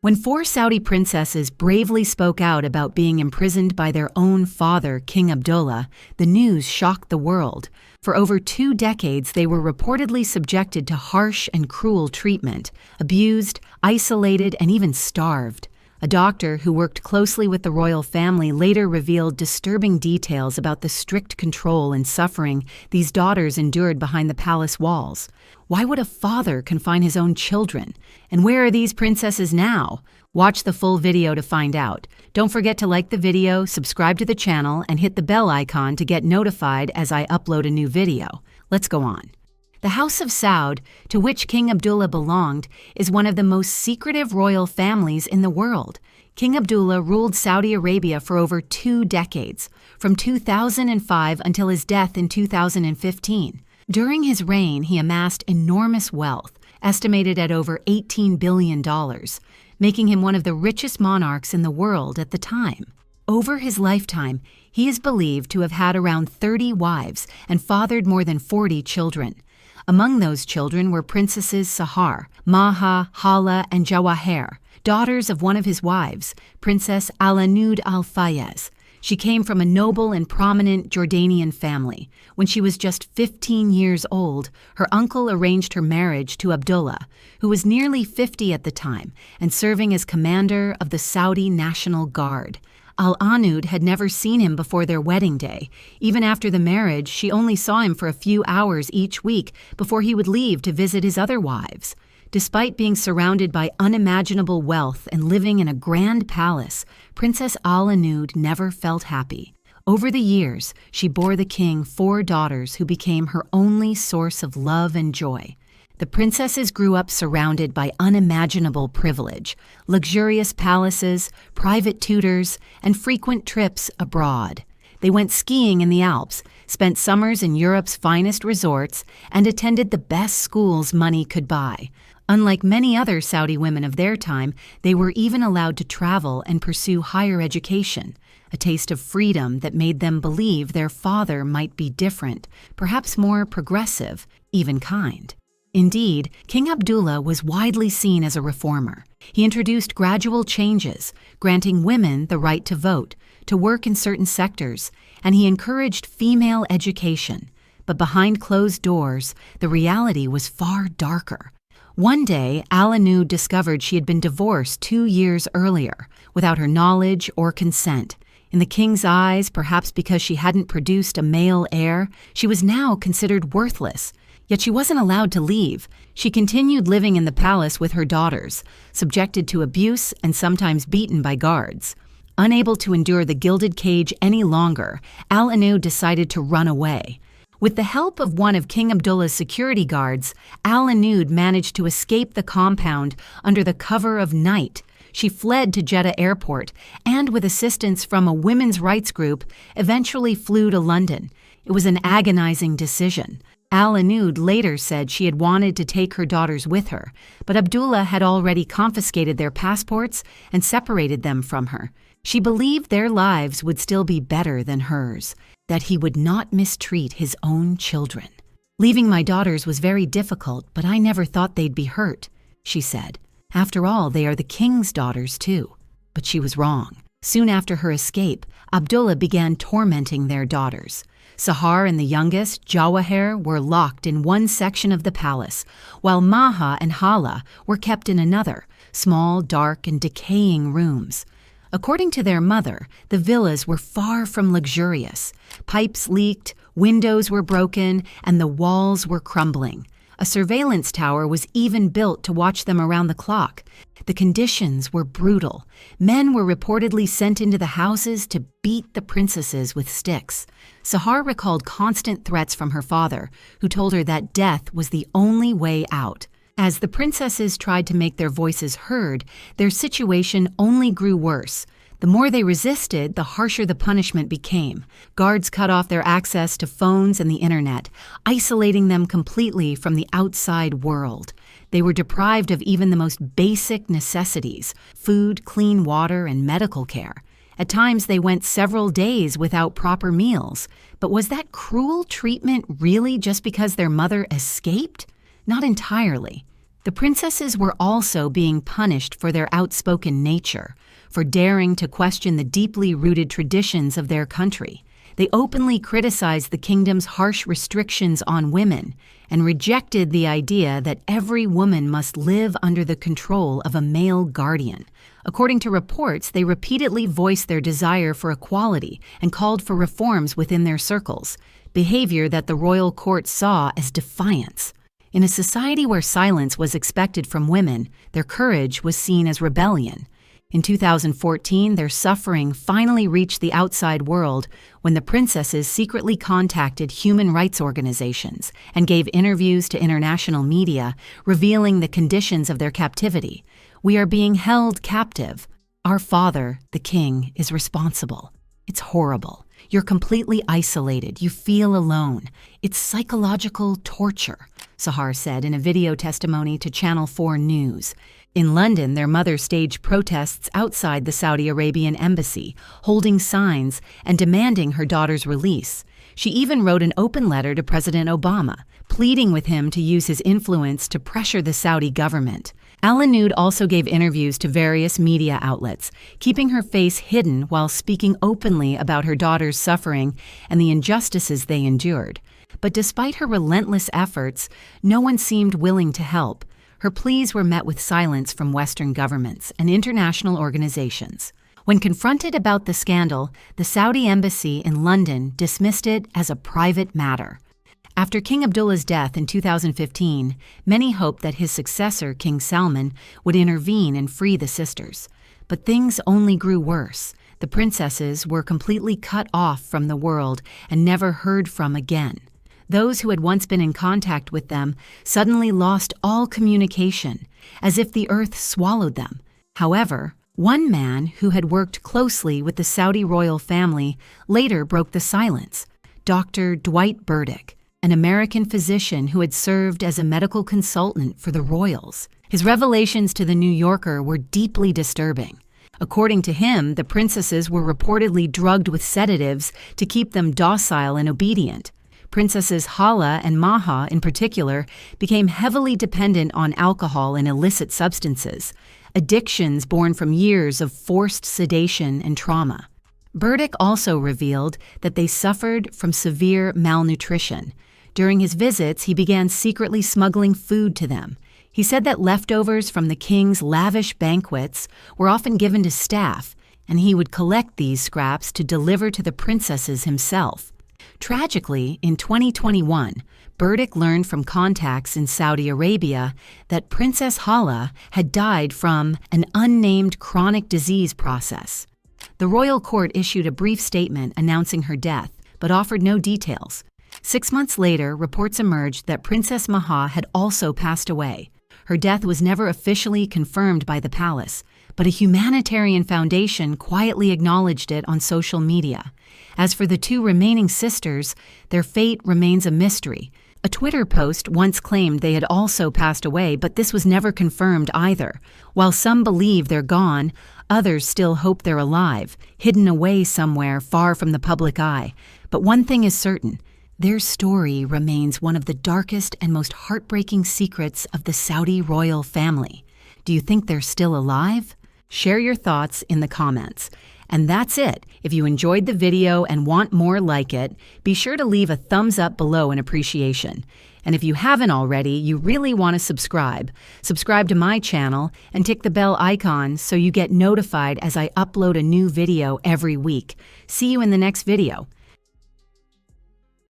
When four Saudi princesses bravely spoke out about being imprisoned by their own father, King Abdullah, the news shocked the world. For over 2 decades, they were reportedly subjected to harsh and cruel treatment, abused, isolated, and even starved. A doctor who worked closely with the royal family later revealed disturbing details about the strict control and suffering these daughters endured behind the palace walls. Why would a father confine his own children? And where are these princesses now? Watch the full video to find out. Don't forget to like the video, subscribe to the channel, and hit the bell icon to get notified as I upload a new video. Let's go on. The House of Saud, to which King Abdullah belonged, is one of the most secretive royal families in the world. King Abdullah ruled Saudi Arabia for over 2 decades, from 2005 until his death in 2015. During his reign, he amassed enormous wealth, estimated at over $18 billion, making him one of the richest monarchs in the world at the time. Over his lifetime, he is believed to have had around 30 wives and fathered more than 40 children. Among those children were Princesses Sahar, Maha, Hala, and Jawahir, daughters of one of his wives, Princess Al-Anud al-Fayez. She came from a noble and prominent Jordanian family. When she was just 15 years old, her uncle arranged her marriage to Abdullah, who was nearly 50 at the time and serving as commander of the Saudi National Guard. Al-Anud had never seen him before their wedding day. Even after the marriage, she only saw him for a few hours each week before he would leave to visit his other wives. Despite being surrounded by unimaginable wealth and living in a grand palace, Princess Al-Anud never felt happy. Over the years, she bore the king 4 daughters who became her only source of love and joy. The princesses grew up surrounded by unimaginable privilege, luxurious palaces, private tutors, and frequent trips abroad. They went skiing in the Alps, spent summers in Europe's finest resorts, and attended the best schools money could buy. Unlike many other Saudi women of their time, they were even allowed to travel and pursue higher education, a taste of freedom that made them believe their father might be different, perhaps more progressive, even kind. Indeed, King Abdullah was widely seen as a reformer. He introduced gradual changes, granting women the right to vote, to work in certain sectors, and he encouraged female education. But behind closed doors, the reality was far darker. One day, Al-Anud discovered she had been divorced 2 years earlier, without her knowledge or consent. In the king's eyes, perhaps because she hadn't produced a male heir, she was now considered worthless. Yet she wasn't allowed to leave. She continued living in the palace with her daughters, subjected to abuse and sometimes beaten by guards. Unable to endure the gilded cage any longer, Al-Anud decided to run away. With the help of one of King Abdullah's security guards, Al-Anud managed to escape the compound under the cover of night. She fled to Jeddah airport and, with assistance from a women's rights group, eventually flew to London. It was an agonizing decision. Al-Anud later said she had wanted to take her daughters with her, but Abdullah had already confiscated their passports and separated them from her. She believed their lives would still be better than hers, that he would not mistreat his own children. "Leaving my daughters was very difficult, but I never thought they'd be hurt," she said. "After all, they are the king's daughters too." But she was wrong. Soon after her escape, Abdullah began tormenting their daughters. Sahar and the youngest, Jawahir, were locked in one section of the palace, while Maha and Hala were kept in another, small, dark, and decaying rooms. According to their mother, the villas were far from luxurious. Pipes leaked, windows were broken, and the walls were crumbling. A surveillance tower was even built to watch them around the clock. The conditions were brutal. Men were reportedly sent into the houses to beat the princesses with sticks. Sahar recalled constant threats from her father, who told her that death was the only way out. As the princesses tried to make their voices heard, their situation only grew worse. The more they resisted, the harsher the punishment became. Guards cut off their access to phones and the internet, isolating them completely from the outside world. They were deprived of even the most basic necessities: food, clean water, and medical care. At times, they went several days without proper meals. But was that cruel treatment really just because their mother escaped? Not entirely. The princesses were also being punished for their outspoken nature, for daring to question the deeply rooted traditions of their country. They openly criticized the kingdom's harsh restrictions on women and rejected the idea that every woman must live under the control of a male guardian. According to reports, they repeatedly voiced their desire for equality and called for reforms within their circles, behavior that the royal court saw as defiance. In a society where silence was expected from women, their courage was seen as rebellion. In 2014, their suffering finally reached the outside world when the princesses secretly contacted human rights organizations and gave interviews to international media, revealing the conditions of their captivity. "We are being held captive. Our father, the king, is responsible. It's horrible. You're completely isolated. You feel alone. It's psychological torture," Sahar said in a video testimony to Channel 4 News. In London, their mother staged protests outside the Saudi Arabian embassy, holding signs and demanding her daughter's release. She even wrote an open letter to President Obama, pleading with him to use his influence to pressure the Saudi government. Al-Anud also gave interviews to various media outlets, keeping her face hidden while speaking openly about her daughter's suffering and the injustices they endured. But despite her relentless efforts, no one seemed willing to help. Her pleas were met with silence from Western governments and international organizations. When confronted about the scandal, the Saudi embassy in London dismissed it as a private matter. After King Abdullah's death in 2015, many hoped that his successor, King Salman, would intervene and free the sisters. But things only grew worse. The princesses were completely cut off from the world and never heard from again. Those who had once been in contact with them suddenly lost all communication, as if the earth swallowed them. However, one man who had worked closely with the Saudi royal family later broke the silence: Dr. Dwight Burdick, an American physician who had served as a medical consultant for the royals. His revelations to The New Yorker were deeply disturbing. According to him, the princesses were reportedly drugged with sedatives to keep them docile and obedient. Princesses Hala and Maha, in particular, became heavily dependent on alcohol and illicit substances, addictions born from years of forced sedation and trauma. Burdick also revealed that they suffered from severe malnutrition. During his visits, he began secretly smuggling food to them. He said that leftovers from the king's lavish banquets were often given to staff, and he would collect these scraps to deliver to the princesses himself. Tragically, in 2021, Burdick learned from contacts in Saudi Arabia that Princess Hala had died from an unnamed chronic disease process. The royal court issued a brief statement announcing her death, but offered no details. 6 months later, reports emerged that Princess Maha had also passed away. Her death was never officially confirmed by the palace, but a humanitarian foundation quietly acknowledged it on social media. As for the two remaining sisters, their fate remains a mystery. A Twitter post once claimed they had also passed away, but this was never confirmed either. While some believe they're gone, others still hope they're alive, hidden away somewhere far from the public eye. But one thing is certain: their story remains one of the darkest and most heartbreaking secrets of the Saudi royal family. Do you think they're still alive? Share your thoughts in the comments. And that's it. If you enjoyed the video and want more like it, be sure to leave a thumbs up below in appreciation. And if you haven't already, you really want to subscribe. Subscribe to my channel and tick the bell icon so you get notified as I upload a new video every week. See you in the next video.